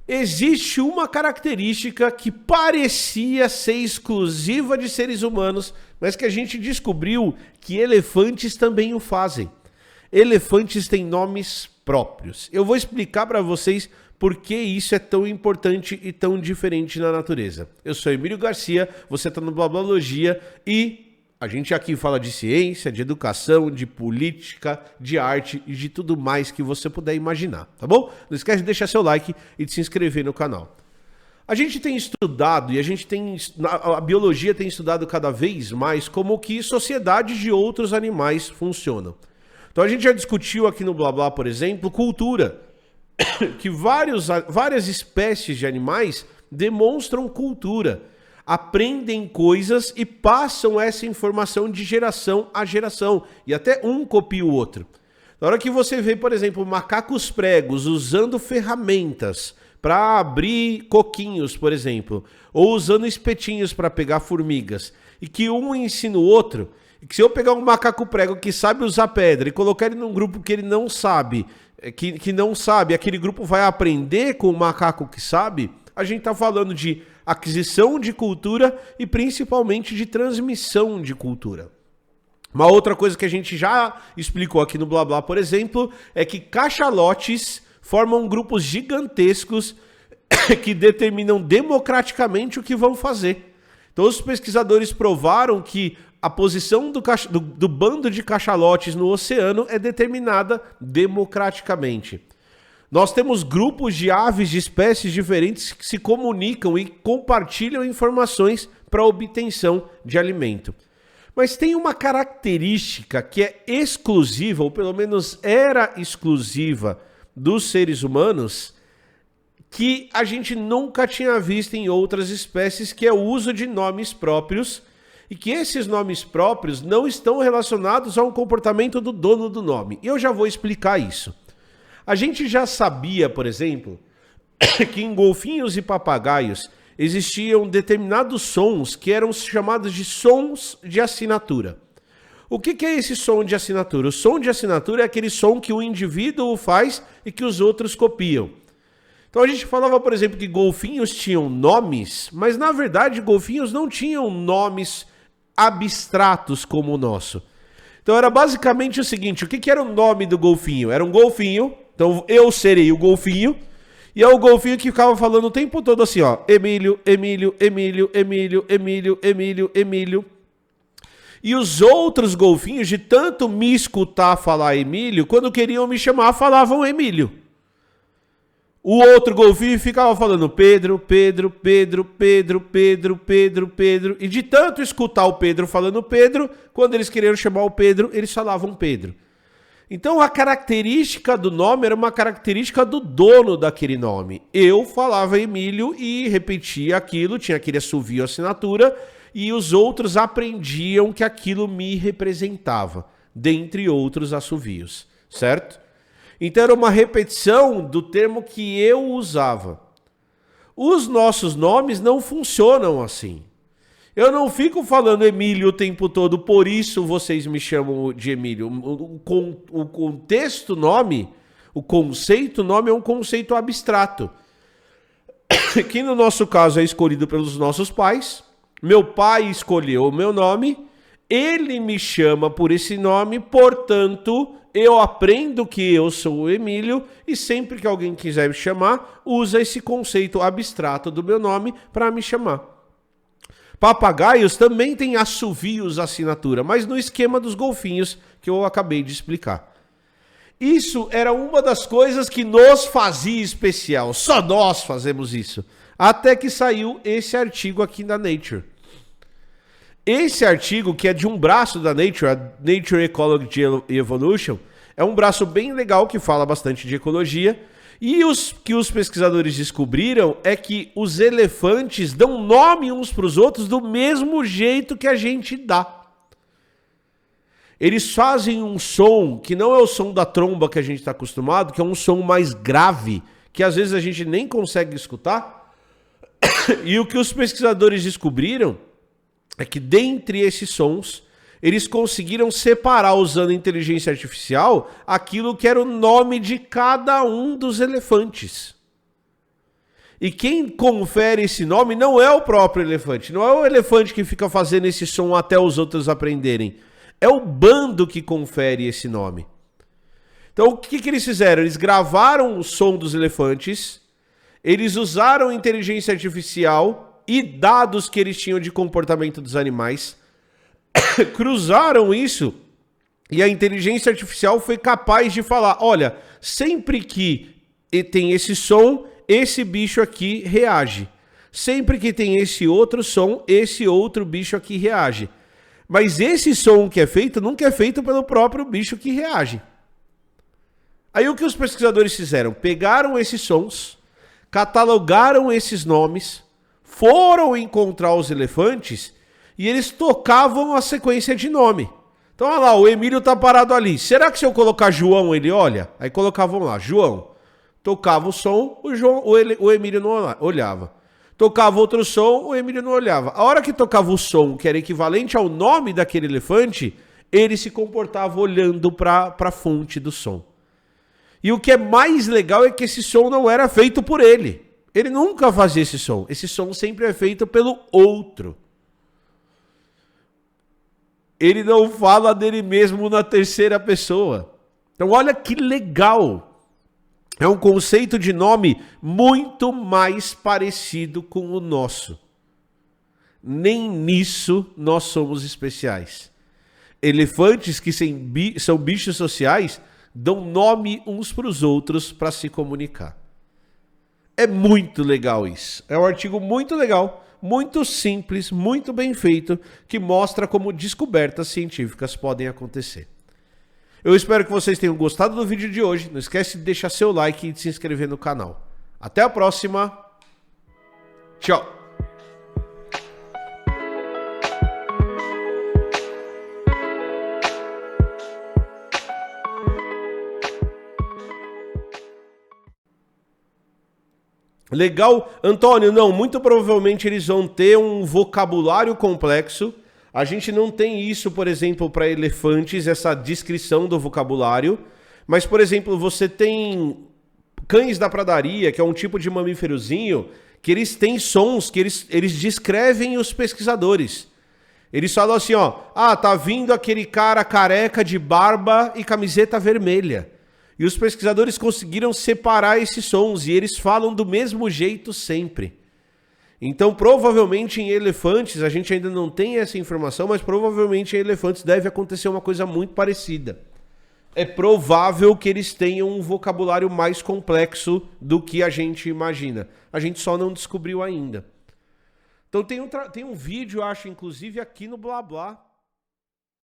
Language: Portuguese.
Existe uma característica que parecia ser exclusiva de seres humanos, mas que a gente descobriu que elefantes também o fazem. Elefantes têm nomes próprios. Eu vou explicar para vocês por que isso é tão importante e tão diferente na natureza. Eu sou Emílio Garcia, você está no Blablalogia e a gente aqui fala de ciência, de educação, de política, de arte e de tudo mais que você puder imaginar, tá bom? Não esquece de deixar seu like e de se inscrever no canal. A gente tem estudado e a biologia tem estudado cada vez mais como que sociedades de outros animais funcionam. Então a gente já discutiu aqui no Blá, por exemplo, cultura, que várias espécies de animais demonstram cultura, aprendem coisas e passam essa informação de geração a geração, e até um copia o outro. Na hora que você vê, por exemplo, macacos pregos usando ferramentas para abrir coquinhos, por exemplo, ou usando espetinhos para pegar formigas, e que um ensina o outro, e que se eu pegar um macaco prego que sabe usar pedra e colocar ele num grupo que ele não sabe, que não sabe, aquele grupo vai aprender com o macaco que sabe, a gente está falando de aquisição de cultura e principalmente de transmissão de cultura. Uma outra coisa que a gente já explicou aqui no Blá, por exemplo, é que cachalotes formam grupos gigantescos que determinam democraticamente o que vão fazer. Então os pesquisadores provaram que a posição do bando de cachalotes no oceano é determinada democraticamente. Nós temos grupos de aves de espécies diferentes que se comunicam e compartilham informações para obtenção de alimento. Mas tem uma característica que é exclusiva, ou pelo menos era exclusiva dos seres humanos, que a gente nunca tinha visto em outras espécies, que é o uso de nomes próprios, e que esses nomes próprios não estão relacionados a um comportamento do dono do nome. E eu já vou explicar isso. A gente já sabia, por exemplo, que em golfinhos e papagaios existiam determinados sons que eram chamados de sons de assinatura. O que é esse som de assinatura? O som de assinatura é aquele som que o indivíduo faz e que os outros copiam. Então a gente falava, por exemplo, que golfinhos tinham nomes, mas na verdade golfinhos não tinham nomes abstratos como o nosso. Então era basicamente o seguinte, o que era o nome do golfinho? Era um golfinho, então eu serei o golfinho, e é o golfinho que ficava falando o tempo todo assim, ó, Emílio, Emílio, Emílio, Emílio, Emílio, Emílio, Emílio. E os outros golfinhos, de tanto me escutar falar Emílio, quando queriam me chamar, falavam Emílio. O outro golfinho ficava falando Pedro, Pedro, Pedro, Pedro, Pedro, Pedro, Pedro. E de tanto escutar o Pedro falando Pedro, quando eles queriam chamar o Pedro, eles falavam Pedro. Então a característica do nome era uma característica do dono daquele nome. Eu falava Emílio e repetia aquilo, tinha aquele assovio, assinatura, e os outros aprendiam que aquilo me representava, dentre outros assovios, certo? Então era uma repetição do termo que eu usava. Os nossos nomes não funcionam assim. Eu não fico falando Emílio o tempo todo, por isso vocês me chamam de Emílio. O contexto nome, o conceito nome é um conceito abstrato, que no nosso caso é escolhido pelos nossos pais. Meu pai escolheu o meu nome, ele me chama por esse nome, portanto, eu aprendo que eu sou o Emílio e sempre que alguém quiser me chamar, usa esse conceito abstrato do meu nome para me chamar. Papagaios também têm assovios, assinatura, mas no esquema dos golfinhos que eu acabei de explicar. Isso era uma das coisas que nos fazia especial, só nós fazemos isso. Até que saiu esse artigo aqui da Nature. Esse artigo, que é de um braço da Nature, a Nature Ecology Evolution, é um braço bem legal que fala bastante de ecologia. E o que os pesquisadores descobriram é que os elefantes dão nome uns para os outros do mesmo jeito que a gente dá. Eles fazem um som que não é o som da tromba que a gente está acostumado, que é um som mais grave, que às vezes a gente nem consegue escutar. E o que os pesquisadores descobriram é que dentre esses sons, eles conseguiram separar, usando inteligência artificial, aquilo que era o nome de cada um dos elefantes. E quem confere esse nome não é o próprio elefante. Não é o elefante que fica fazendo esse som até os outros aprenderem. É o bando que confere esse nome. Então o que eles fizeram? Eles gravaram o som dos elefantes, eles usaram inteligência artificial e dados que eles tinham de comportamento dos animais, cruzaram isso e a inteligência artificial foi capaz de falar, olha, sempre que tem esse som, esse bicho aqui reage. Sempre que tem esse outro som, esse outro bicho aqui reage. Mas esse som que é feito nunca é feito pelo próprio bicho que reage. Aí o que os pesquisadores fizeram? Pegaram esses sons, catalogaram esses nomes, foram encontrar os elefantes e eles tocavam a sequência de nome. Então, olha lá, o Emílio tá parado ali. Será que se eu colocar João, ele olha? Aí colocavam lá, João. Tocava o som, o Emílio não olhava. Tocava outro som, o Emílio não olhava. A hora que tocava o som, que era equivalente ao nome daquele elefante, ele se comportava olhando para a fonte do som. E o que é mais legal é que esse som não era feito por ele. Ele nunca fazia esse som. Esse som sempre é feito pelo outro. Ele não fala dele mesmo na terceira pessoa. Então olha que legal. É um conceito de nome muito mais parecido com o nosso. Nem nisso nós somos especiais. Elefantes que são bichos sociais dão nome uns para os outros para se comunicar. É muito legal isso. É um artigo muito legal, muito simples, muito bem feito, que mostra como descobertas científicas podem acontecer. Eu espero que vocês tenham gostado do vídeo de hoje. Não esquece de deixar seu like e de se inscrever no canal. Até a próxima. Tchau. Legal, Antônio, não, muito provavelmente eles vão ter um vocabulário complexo. A gente não tem isso, por exemplo, para elefantes, essa descrição do vocabulário. Mas, por exemplo, você tem cães da pradaria, que é um tipo de mamíferozinho, que eles têm sons que eles descrevem os pesquisadores. Eles falam assim, ó, tá vindo aquele cara careca de barba e camiseta vermelha. E os pesquisadores conseguiram separar esses sons e eles falam do mesmo jeito sempre. Então, provavelmente em elefantes, a gente ainda não tem essa informação, mas provavelmente em elefantes deve acontecer uma coisa muito parecida. É provável que eles tenham um vocabulário mais complexo do que a gente imagina. A gente só não descobriu ainda. Então tem um vídeo, acho, inclusive aqui no Blá Blá,